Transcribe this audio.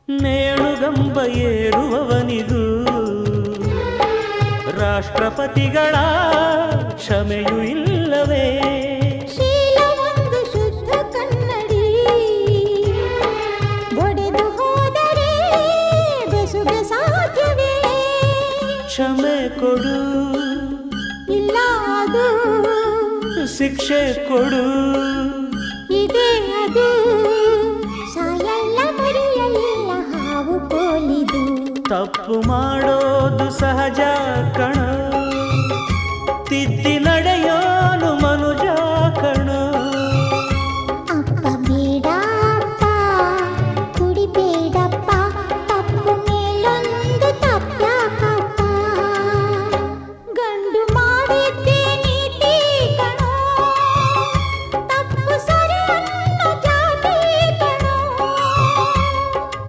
ನೇಣುಗಂಬ ಏರುವವನಿಗೂ ರಾಷ್ಟ್ರಪತಿಗಳ ಕ್ಷಮೆಯೂ ಇಲ್ಲವೇ? ಶೀಲವೊಂದು ಶುದ್ಧ ಕನ್ನಡಿ, ಒಡೆದು ಹೋದರೆ ಬೆಸುಗೆ ಸಾಧ್ಯವೇ? ಕ್ಷಮೆ ಕೊಡು, ಇಲ್ಲ ಅದು ಶಿಕ್ಷೆ ಕೊಡು, ಇದೇ ಅದು. ಸಾಯಲ್ಲ ಮರೆಯಲ್ಲ ಹಾವು ಕೋಲಿದು. ತಪ್ಪು ಮಾಡೋದು ಸಹಜ ಕಣ, ತಿದ್ದಿ ನಡೆಯೋ